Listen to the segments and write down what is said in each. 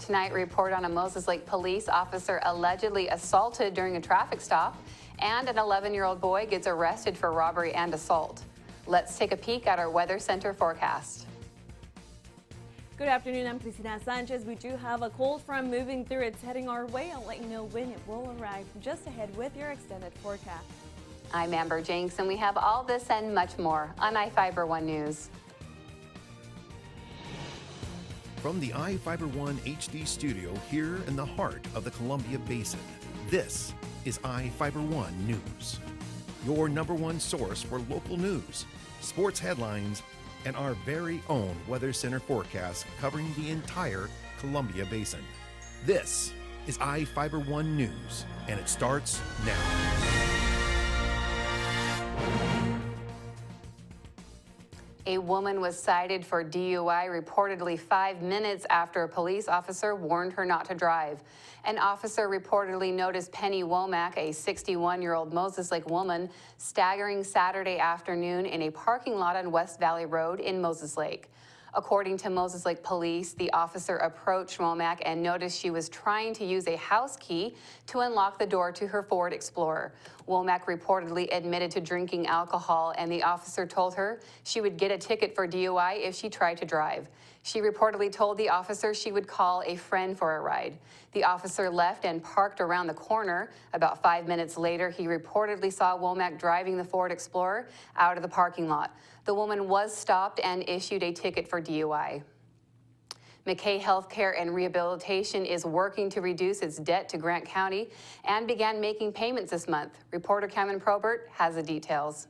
Tonight, report on a Moses Lake police officer allegedly assaulted during a traffic stop, and an 11-year-old boy gets arrested for robbery and assault. Let's take a peek at our Weather Center forecast. Good afternoon, I'm Cristina Sanchez. We do have a cold front moving through. It's heading our way. I'll let you know when it will arrive. Just ahead with your extended forecast. I'm Amber Jenks, and we have all this and much more on iFIBER 1 News. From the iFIBER 1 HD studio here in the heart of the Columbia Basin, this is iFIBER 1 News. Your #1 source for local news, sports headlines, and our very own Weather Center forecast covering the entire Columbia Basin. This is iFIBER 1 News, and it starts now. A woman was cited for DUI reportedly 5 minutes after a police officer warned her not to drive. An officer reportedly noticed Penny Womack, a 61-year-old Moses Lake woman, staggering Saturday afternoon in a parking lot on West Valley Road in Moses Lake. According to Moses Lake Police, the officer approached Womack and noticed she was trying to use a house key to unlock the door to her Ford Explorer. Womack reportedly admitted to drinking alcohol, and the officer told her she would get a ticket for DUI if she tried to drive. She reportedly told the officer she would call a friend for a ride. The officer left and parked around the corner. About 5 minutes later, he reportedly saw Womack driving the Ford Explorer out of the parking lot. The woman was stopped and issued a ticket for DUI. McKay Healthcare and Rehabilitation is working to reduce its debt to Grant County and began making payments this month. Reporter Cameron Probert has the details.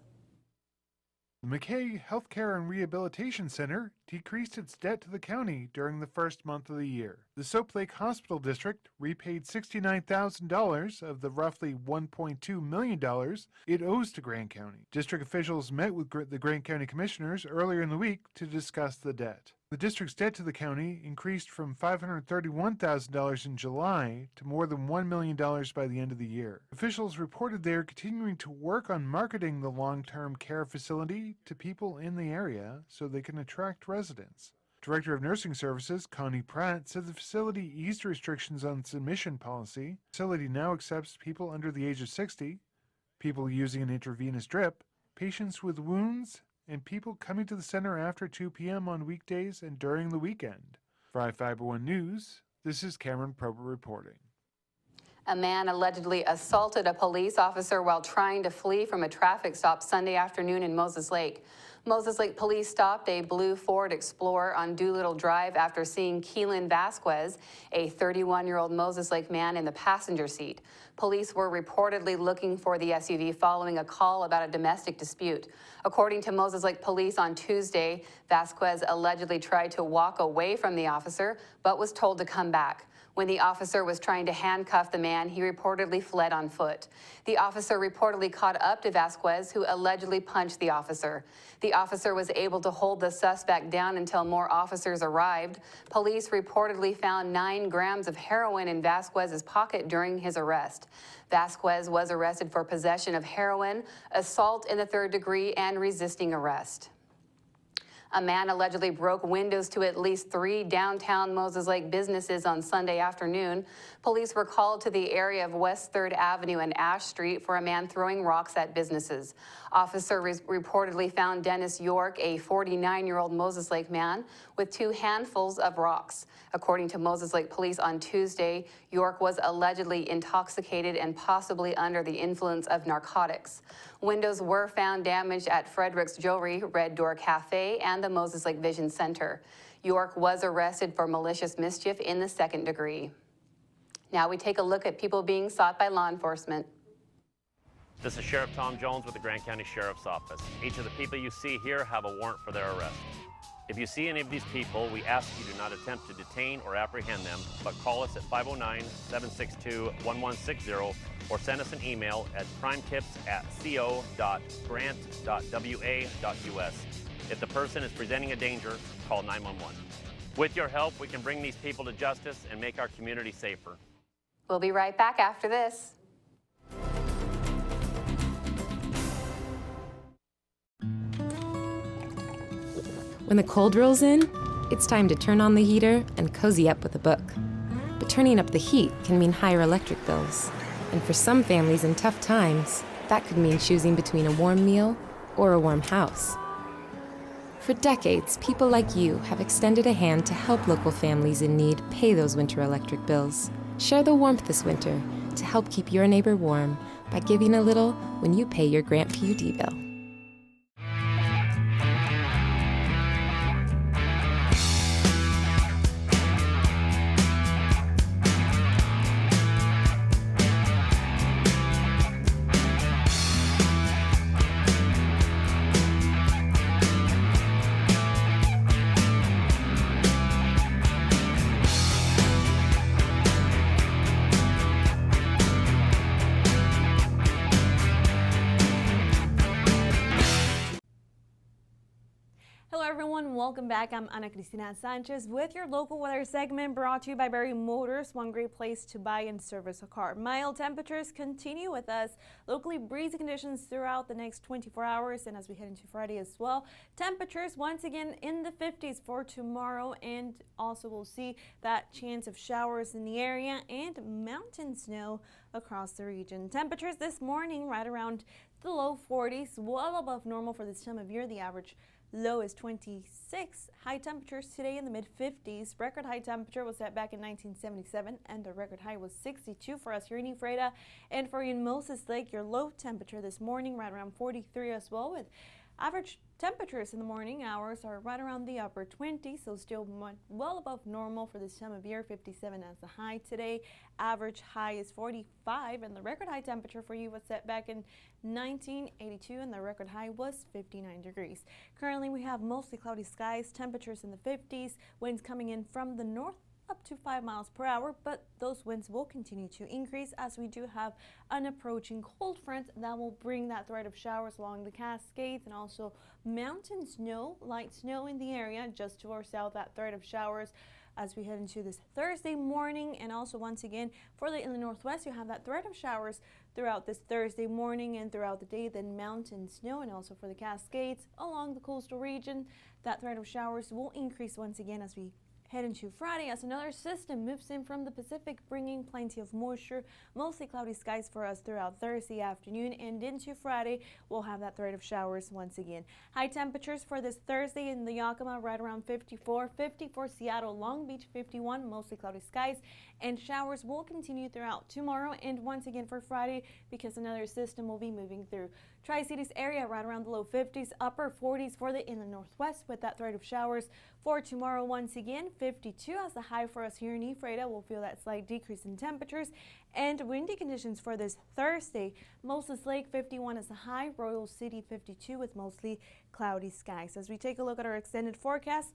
The McKay Healthcare and Rehabilitation Center decreased its debt to the county during the first month of the year. The Soap Lake Hospital District repaid $69,000 of the roughly $1.2 million it owes to Grant County. District officials met with the Grant County Commissioners earlier in the week to discuss the debt. The district's debt to the county increased from $531,000 in July to more than $1 million by the end of the year. Officials reported they are continuing to work on marketing the long-term care facility to people in the area so they can attract residents. Director of Nursing Services, Connie Pratt, said the facility eased restrictions on its admission policy. The facility now accepts people under the age of 60, people using an intravenous drip, patients with wounds, and people coming to the center after 2 p.m. on weekdays and during the weekend. For iFIBER 1 News, this is Cameron Probert reporting. A man allegedly assaulted a police officer while trying to flee from a traffic stop Sunday afternoon in Moses Lake. Moses Lake Police stopped a blue Ford Explorer on Doolittle Drive after seeing Keelan Vasquez, a 31-year-old Moses Lake man, in the passenger seat. Police were reportedly looking for the SUV following a call about a domestic dispute. According to Moses Lake Police on Tuesday, Vasquez allegedly tried to walk away from the officer, but was told to come back. When the officer was trying to handcuff the man, he reportedly fled on foot. The officer reportedly caught up to Vasquez, who allegedly punched the officer. The officer was able to hold the suspect down until more officers arrived. Police reportedly found 9 grams of heroin in Vasquez's pocket during his arrest. Vasquez was arrested for possession of heroin, assault in the 3rd degree, and resisting arrest. A man allegedly broke windows to at least 3 downtown Moses Lake businesses on Sunday afternoon. Police were called to the area of West 3rd Avenue and Ash Street for a man throwing rocks at businesses. Officers reportedly found Dennis York, a 49-year-old Moses Lake man, with 2 handfuls of rocks. According to Moses Lake Police on Tuesday, York was allegedly intoxicated and possibly under the influence of narcotics. Windows were found damaged at Frederick's Jewelry, Red Door Cafe, and the Moses Lake Vision Center. York was arrested for malicious mischief in the 2nd degree. Now we take a look at people being sought by law enforcement. This is Sheriff Tom Jones with the Grant County Sheriff's Office. Each of the people you see here have a warrant for their arrest. If you see any of these people, we ask you do not attempt to detain or apprehend them, but call us at 509-762-1160 or send us an email at crimetips@co.grant.wa.us. If the person is presenting a danger, call 911. With your help, we can bring these people to justice and make our community safer. We'll be right back after this. When the cold rolls in, it's time to turn on the heater and cozy up with a book. but turning up the heat can mean higher electric bills. And for some families in tough times, that could mean choosing between a warm meal or a warm house. For decades, people like you have extended a hand to help local families in need pay those winter electric bills. Share the warmth this winter to help keep your neighbor warm by giving a little when you pay your Grant PUD bill. Hello everyone, welcome back. I'm Ana Cristina Sanchez with your local weather segment brought to you by Berry Motors, one great place to buy and service a car. Mild temperatures continue with us. Locally breezy conditions throughout the next 24 hours and as we head into Friday as well. Temperatures once again in the 50s for tomorrow, and also we'll see that chance of showers in the area and mountain snow across the region. Temperatures this morning right around the low 40s, well above normal for this time of year. The average low is 26. High temperatures today in the mid-50s. Record high temperature was set back in 1977, and the record high was 62 for us here in Ephrata. And for you in Moses Lake, your low temperature this morning right around 43 as well, with average temperatures in the morning hours are right around the upper 20s, so still well above normal for this time of year. 57 as the high today. Average high is 45, and the record high temperature for you was set back in 1982, and the record high was 59 degrees. Currently, we have mostly cloudy skies, temperatures in the 50s, winds coming in from the north up to 5 miles per hour, but those winds will continue to increase as we do have an approaching cold front that will bring that threat of showers along the Cascades and also mountain snow, light snow in the area just to our south. That threat of showers as we head into this Thursday morning, and also once again for the Inland Northwest, you have that threat of showers throughout this Thursday morning and throughout the day, then mountain snow, and also for the Cascades along the coastal region. That threat of showers will increase once again as we head into Friday as another system moves in from the Pacific, bringing plenty of moisture, mostly cloudy skies for us throughout Thursday afternoon, and into Friday we'll have that threat of showers once again. High temperatures for this Thursday in the Yakima right around 54 Seattle, Long Beach 51, mostly cloudy skies, and showers will continue throughout tomorrow and once again for Friday because another system will be moving through Tri-Cities area right around the low 50s, upper 40s for the Inland Northwest with that threat of showers for tomorrow. Once again 52 as the high for us here in Ephrata. We'll feel that slight decrease in temperatures and windy conditions for this Thursday. Moses Lake 51 as the high, Royal City 52 with mostly cloudy skies. As we take a look at our extended forecast,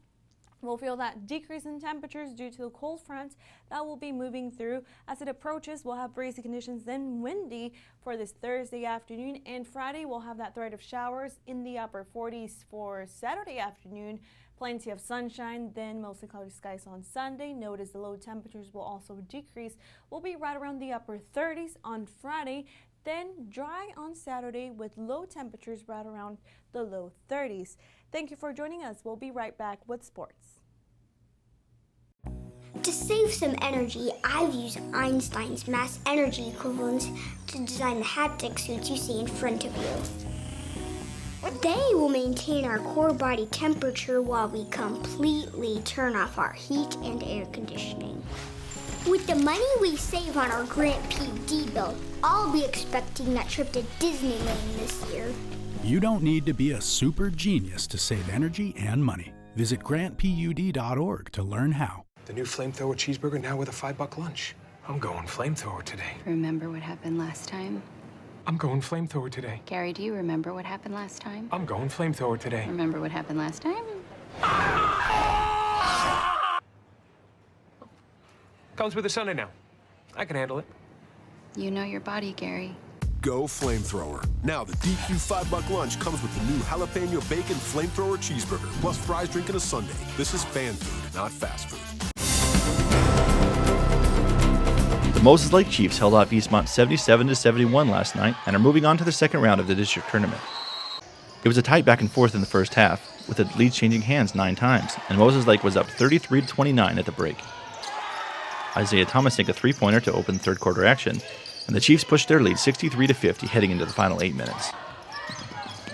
we'll feel that decrease in temperatures due to the cold front that will be moving through. As it approaches, we'll have breezy conditions, then windy for this Thursday afternoon. And Friday, we'll have that threat of showers in the upper 40s for Saturday afternoon. Plenty of sunshine, then mostly cloudy skies on Sunday. Notice the low temperatures will also decrease. We'll be right around the upper 30s on Friday. Then dry on Saturday with low temperatures right around the low 30s. Thank you for joining us. We'll be right back with sports. To save some energy, I've used Einstein's mass energy equivalents to design the haptic suits you see in front of you. They will maintain our core body temperature while we completely turn off our heat and air conditioning. With the money we save on our Grant PUD bill, I'll be expecting that trip to Disneyland this year. You don't need to be a super genius to save energy and money. Visit grantpud.org to learn how. The new flamethrower cheeseburger now with a $5 lunch. I'm going flamethrower today. Remember what happened last time? I'm going flamethrower today. Gary, do you remember what happened last time? I'm going flamethrower today. Remember what happened last time? Comes with a Sunday now. I can handle it. You know your body, Gary. Go flamethrower. Now the DQ $5 lunch comes with the new jalapeno bacon flamethrower cheeseburger, plus fries, drink, and a sundae. This is fan food, not fast food. The Moses Lake Chiefs held off Eastmont 77-71 last night and are moving on to the second round of the district tournament. It was a tight back and forth in the first half, with the leads changing hands 9 times, and Moses Lake was up 33-29 at the break. Isaiah Thomas sank a three-pointer to open third quarter action, and the Chiefs pushed their lead 63-50 heading into the final 8 minutes.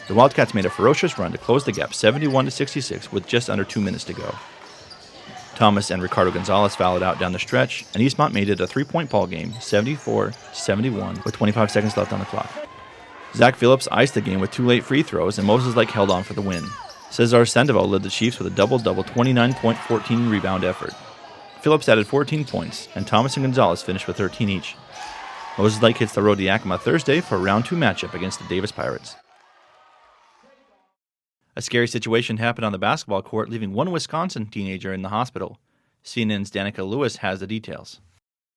The Wildcats made a ferocious run to close the gap 71-66 with just under 2 minutes to go. Thomas and Ricardo Gonzalez fouled out down the stretch, and Eastmont made it a three-point ball game, 74-71, with 25 seconds left on the clock. Zach Phillips iced the game with 2 late free throws, and Moses Lake held on for the win. Cesar Sandoval led the Chiefs with a double-double 29-point, 14-rebound effort. Phillips added 14 points, and Thomas and Gonzalez finished with 13 each. Moses Lake hits the road to Yakima Thursday for a round 2 matchup against the Davis Pirates. A scary situation happened on the basketball court, leaving one Wisconsin teenager in the hospital. CNN's Danica Lewis has the details.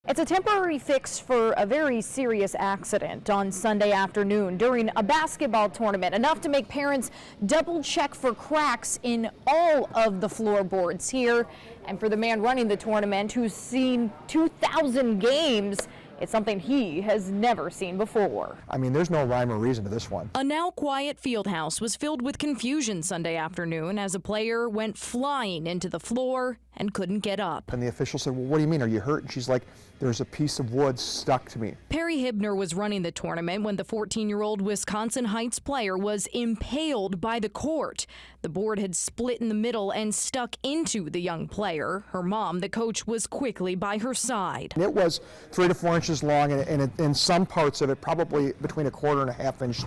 It's a temporary fix for a very serious accident on Sunday afternoon during a basketball tournament, enough to make parents double check for cracks in all of the floorboards here. And for the man running the tournament, who's seen 2,000 games, it's something he has never seen before. I mean, there's no rhyme or reason to this one. A now quiet field house was filled with confusion Sunday afternoon as a player went flying into the floor and couldn't get up. And the official said, well, what do you mean? Are you hurt? And she's like, there's a piece of wood stuck to me. Perry Hibner was running the tournament when the 14-year-old Wisconsin Heights player was impaled by the court. The board had split in the middle and stuck into the young player. Her mom, the coach, was quickly by her side. It was 3 to 4 inches long, and in some parts of it, probably between 1/4 and 1/2 inch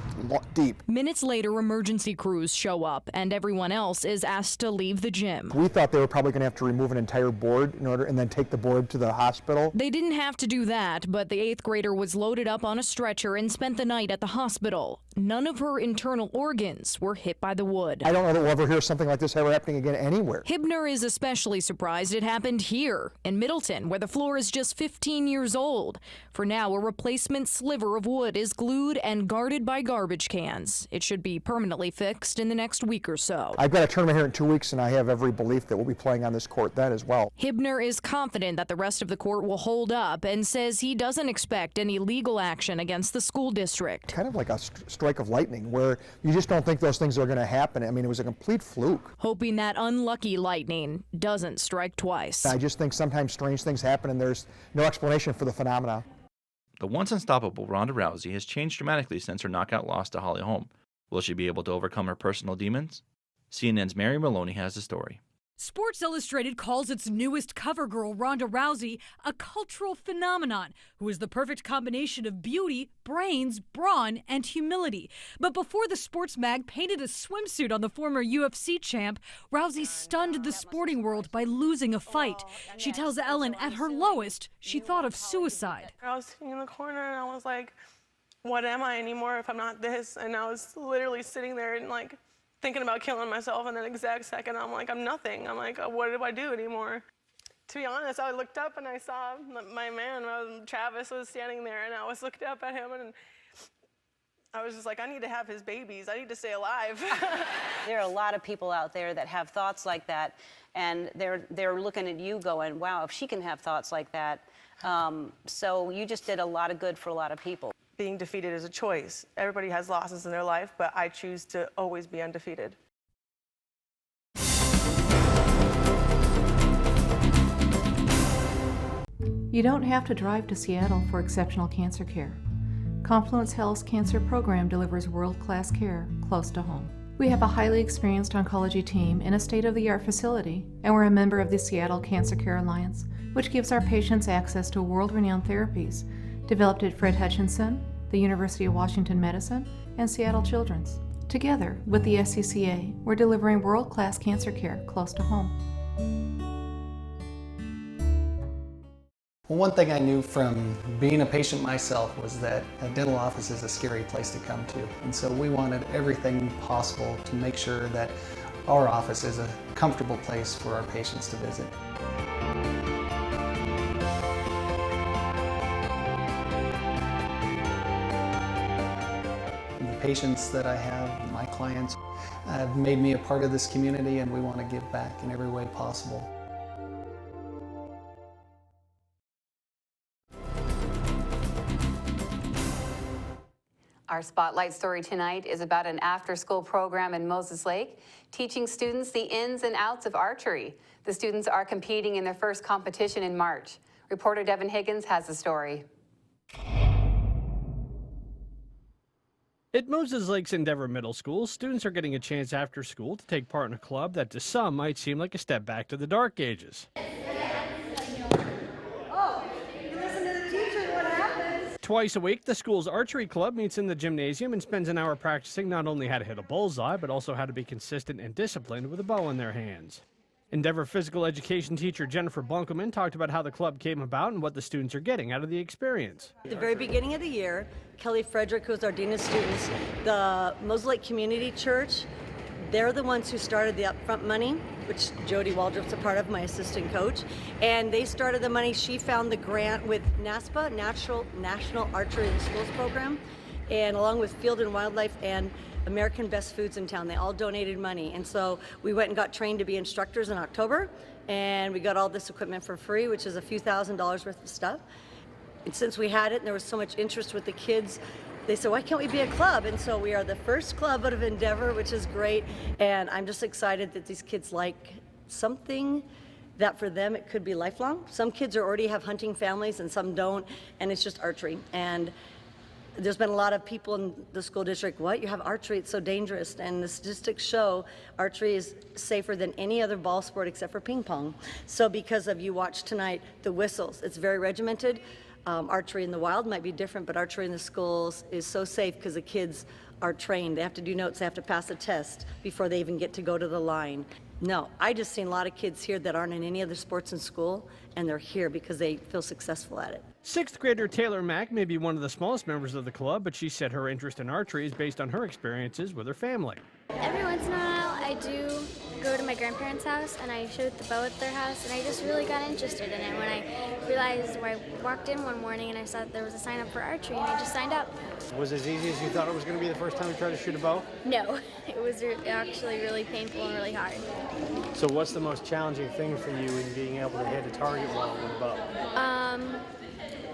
deep. Minutes later, emergency crews show up, and everyone else is asked to leave the gym. We thought they were probably going to have to remove an entire board and then take the board to the hospital. They didn't have to do that, but the 8th grader was loaded up on a stretcher and spent the night at the hospital. None of her internal organs were hit by the wood. I don't know that we'll ever hear something like this ever happening again anywhere. Hibner is especially surprised it happened here in Middleton, where the floor is just 15 years old. For now, a replacement sliver of wood is glued and guarded by garbage cans. It should be permanently fixed in the next week or so. I've got a tournament here in 2 weeks, and I have every belief that we'll be playing on this court then as well. Hibner is confident that the rest of the court will hold up and says he doesn't expect any legal action against the school district. Kind of like a strike of lightning, where you just don't think those things are going to happen. I mean, it was a complete fluke. Hoping that unlucky lightning doesn't strike twice. I just think sometimes strange things happen and there's no explanation for the phenomena. The once unstoppable Ronda Rousey has changed dramatically since her knockout loss to Holly Holm. Will she be able to overcome her personal demons? CNN's Mary Maloney has the story. Sports Illustrated calls its newest cover girl, Ronda Rousey, a cultural phenomenon who is the perfect combination of beauty, brains, brawn, and humility. But before the sports mag painted a swimsuit on the former UFC champ, Rousey stunned the sporting world by losing a fight. She tells Ellen at her lowest, she thought of suicide. I was sitting in the corner and I was like, what am I anymore if I'm not this? And I was literally sitting there and like, thinking about killing myself, and then exact second I'm like, I'm nothing. I'm like, what do I do anymore? To be honest, I looked up and I saw my man, Travis, was standing there, and I was looking up at him, and I was just like, I need to have his babies. I need to stay alive. There are a lot of people out there that have thoughts like that, and they're looking at you going, wow, if she can have thoughts like that. So you just did a lot of good for a lot of people. Being defeated is a choice. Everybody has losses in their life, but I choose to always be undefeated. You don't have to drive to Seattle for exceptional cancer care. Confluence Health's cancer program delivers world-class care close to home. We have a highly experienced oncology team in a state-of-the-art facility, and we're a member of the Seattle Cancer Care Alliance, which gives our patients access to world-renowned therapies developed at Fred Hutchinson, the University of Washington Medicine, and Seattle Children's. Together with the SCCA, we're delivering world-class cancer care close to home. Well, one thing I knew from being a patient myself was that a dental office is a scary place to come to. And so we wanted everything possible to make sure that our office is a comfortable place for our patients to visit. The patients that I have, my clients, have made me a part of this community, and we want to give back in every way possible. Our spotlight story tonight is about an after-school program in Moses Lake, teaching students the ins and outs of archery. The students are competing in their first competition in March. Reporter Devin Higgins has the story. At Moses Lake's Endeavor Middle School, students are getting a chance after school to take part in a club that to some might seem like a step back to the dark ages. Twice a week, the school's archery club meets in the gymnasium and spends an hour practicing not only how to hit a bullseye, but also how to be consistent and disciplined with a bow in their hands. Endeavor physical education teacher Jennifer Bunkelman talked about how the club came about and what the students are getting out of the experience. At the very beginning of the year, Kelly Frederick, who's our Dean of Students, the Moses Lake Community Church, they're the ones who started the upfront money, which Jody Waldrop's a part of, my assistant coach. And they started the money. She found the grant with NASPA, National Archery in Schools Program, and along with Field and Wildlife and American Best Foods in Town. They all donated money. And so we went and got trained to be instructors in October, and we got all this equipment for free, which is a few $1,000s worth of stuff. And since we had it and there was so much interest with the kids, they said, why can't we be a club? And so we are the first club out of Endeavor, which is great. And I'm just excited that these kids like something that for them it could be lifelong. Some kids already have hunting families and some don't, and it's just archery. And there's been a lot of people in the school district, what, you have archery, it's so dangerous. And the statistics show archery is safer than any other ball sport except for ping pong. So because of, you watched tonight, the whistles, it's very regimented. Archery in the wild might be different, but archery in the schools is so safe because the kids are trained. They have to do notes, they have to pass a test before they even get to go to the line. No, I just seen a lot of kids here that aren't in any other sports in school, and they're here because they feel successful at it. Sixth grader Taylor Mack may be one of the smallest members of the club, but she said her interest in archery is based on her experiences with her family. Every once in a while, I do go to my grandparents' house and I shoot the bow at their house, and I just really got interested in it when I realized when I walked in one morning and I saw that there was a sign up for archery, and I just signed up. Was it as easy as you thought it was going to be the first time you tried to shoot a bow? No, it was actually really painful and really hard. So what's the most challenging thing for you in being able to hit a target well with a bow?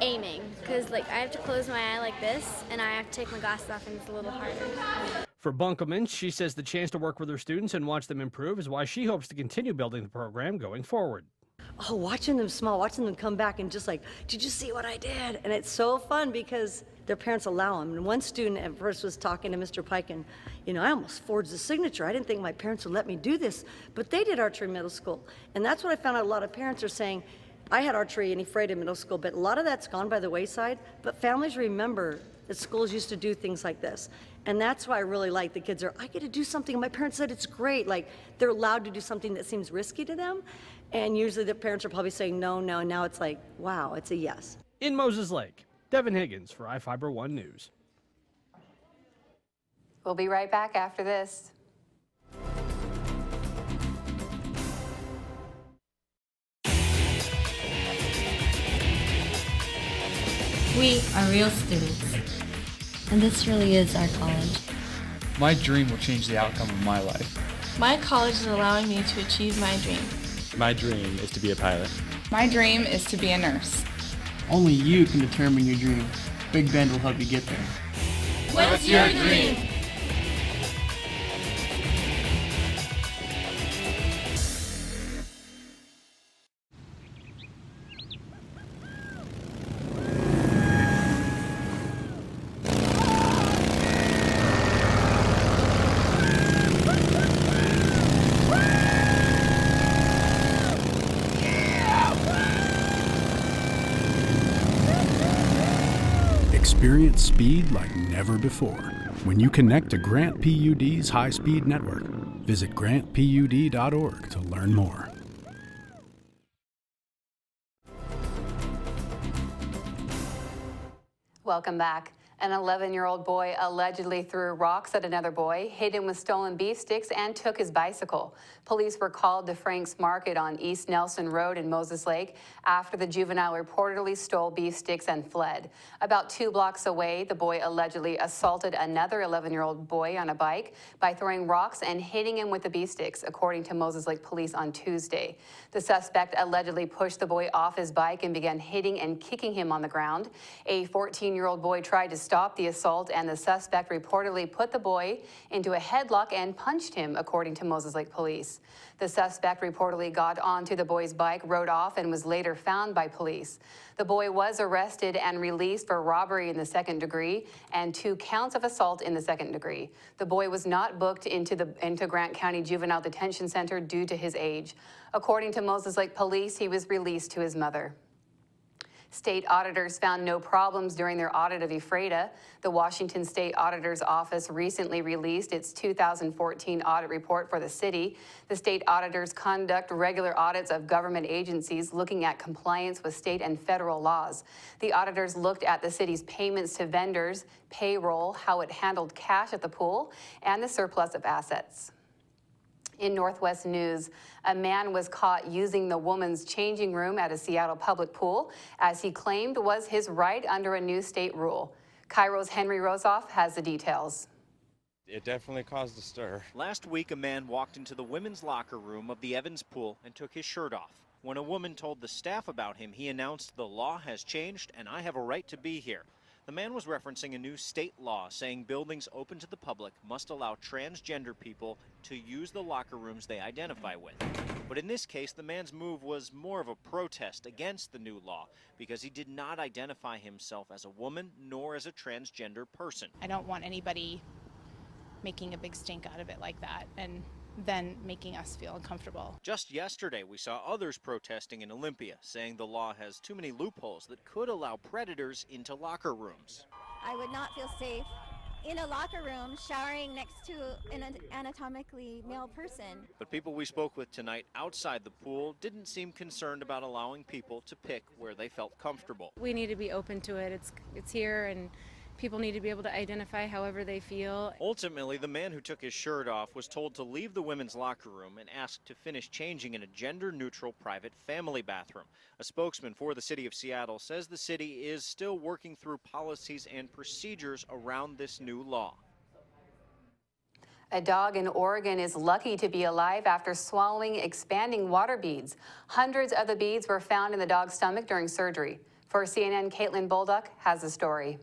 Aiming, because like I have to close my eye like this and I have to take my glasses off, and it's a little harder. For Bunkelman, she says the chance to work with her students and watch them improve is why she hopes to continue building the program going forward. Oh, watching them smile, watching them come back and just like, did you see what I did? And it's so fun because their parents allow them. And one student at first was talking to Mr. Pike, and I almost forged the signature. I didn't think my parents would let me do this, but they did archery in middle school. And that's what I found out a lot of parents are saying. I had archery in Ephrata in middle school, but a lot of that's gone by the wayside. But families remember that schools used to do things like this. And that's why I really like the kids I get to do something. My parents said it's great. Like, they're allowed to do something that seems risky to them. And usually the parents are probably saying no, no, and now it's like, wow, it's a yes. In Moses Lake, Devin Higgins for iFIBER 1 News. We'll be right back after this. We are real students, and this really is our college. My dream will change the outcome of my life. My college is allowing me to achieve my dream. My dream is to be a pilot. My dream is to be a nurse. Only you can determine your dream. Big Bend will help you get there. What's your dream? Experience speed like never before when you connect to Grant PUD's high-speed network. Visit grantpud.org to learn more. Welcome back. An 11-year-old boy allegedly threw rocks at another boy, hit him with stolen beef sticks, and took his bicycle. Police were called to Frank's Market on East Nelson Road in Moses Lake after the juvenile reportedly stole beef sticks and fled. About 2 blocks away, the boy allegedly assaulted another 11-year-old boy on a bike by throwing rocks and hitting him with the beef sticks, according to Moses Lake Police on Tuesday. The suspect allegedly pushed the boy off his bike and began hitting and kicking him on the ground. A 14-year-old boy tried to stopped the assault, and the suspect reportedly put the boy into a headlock and punched him, according to Moses Lake police. The suspect reportedly got onto the boy's bike, rode off, and was later found by police. The boy was arrested and released for robbery in the second degree and 2 counts of assault in the second degree. The boy was not booked into Grant County Juvenile Detention Center due to his age. According to Moses Lake police, he was released to his mother. State auditors found no problems during their audit of Ephrata. The Washington State Auditor's Office recently released its 2014 audit report for the city. The state auditors conduct regular audits of government agencies looking at compliance with state and federal laws. The auditors looked at the city's payments to vendors, payroll, how it handled cash at the pool, and the surplus of assets. In Northwest News, a man was caught using the woman's changing room at a Seattle public pool, as he claimed was his right under a new state rule. Cairo's Henry Rosoff has the details. It definitely caused a stir. Last week, a man walked into the women's locker room of the Evans pool and took his shirt off. When a woman told the staff about him, he announced, "The law has changed and I have a right to be here." The man was referencing a new state law saying buildings open to the public must allow transgender people to use the locker rooms they identify with. But in this case, the man's move was more of a protest against the new law because he did not identify himself as a woman nor as a transgender person. I don't want anybody making a big stink out of it like that and then making us feel uncomfortable. Just yesterday, we saw others protesting in Olympia, saying the law has too many loopholes that could allow predators into locker rooms. I would not feel safe in a locker room showering next to an anatomically male person. But people we spoke with tonight outside the pool didn't seem concerned about allowing people to pick where they felt comfortable. We need to be open to it. It's here, and people need to be able to identify however they feel. Ultimately, the man who took his shirt off was told to leave the women's locker room and asked to finish changing in a gender-neutral private family bathroom. A spokesman for the city of Seattle says the city is still working through policies and procedures around this new law. A dog in Oregon is lucky to be alive after swallowing expanding water beads. Hundreds of the beads were found in the dog's stomach during surgery. For CNN, Caitlin Bolduck has the story.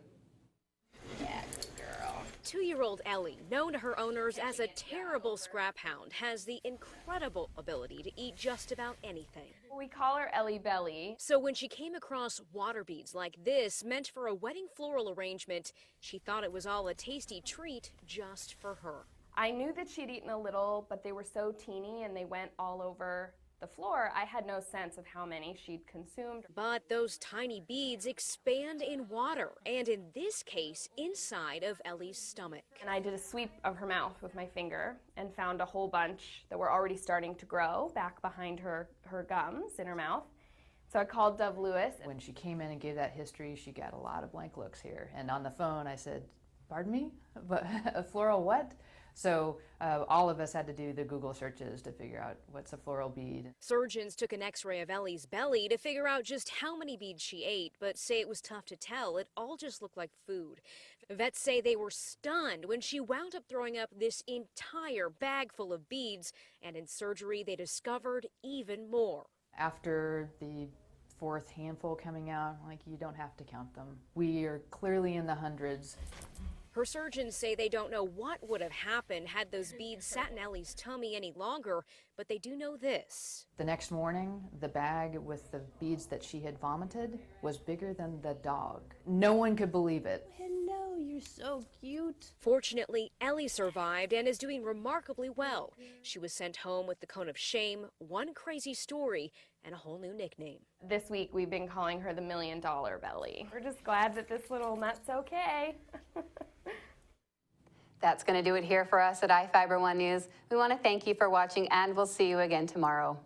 2-year-old Ellie, known to her owners as a terrible scrap hound, has the incredible ability to eat just about anything. We call her Ellie Belly. So when she came across water beads like this, meant for a wedding floral arrangement, she thought it was all a tasty treat just for her. I knew that she'd eaten a little, but they were so teeny and they went all over the floor. I had no sense of how many she'd consumed. But those tiny beads expand in water, and in this case, inside of Ellie's stomach. And I did a sweep of her mouth with my finger and found a whole bunch that were already starting to grow back behind her gums in her mouth. So I called Dove Lewis. When she came in and gave that history, she got a lot of blank looks here. And on the phone, I said, "Pardon me? But a floral what?" So all of us had to do the Google searches to figure out what's a floral bead. Surgeons took an x-ray of Ellie's belly to figure out just how many beads she ate, but say it was tough to tell. It all just looked like food. Vets say they were stunned when she wound up throwing up this entire bag full of beads, and in surgery they discovered even more. After the 4th handful coming out, like, you don't have to count them. We are clearly in the hundreds. Her surgeons say they don't know what would have happened had those beads sat in Ellie's tummy any longer, but they do know this. The next morning, the bag with the beads that she had vomited was bigger than the dog. No one could believe it. Hello, you're so cute. Fortunately, Ellie survived and is doing remarkably well. She was sent home with the cone of shame, one crazy story, and a whole new nickname. This week we've been calling her the $1 Million Belly. We're just glad that this little nut's okay. That's going to do it here for us at iFIBER 1 News. We want to thank you for watching, and we'll see you again tomorrow.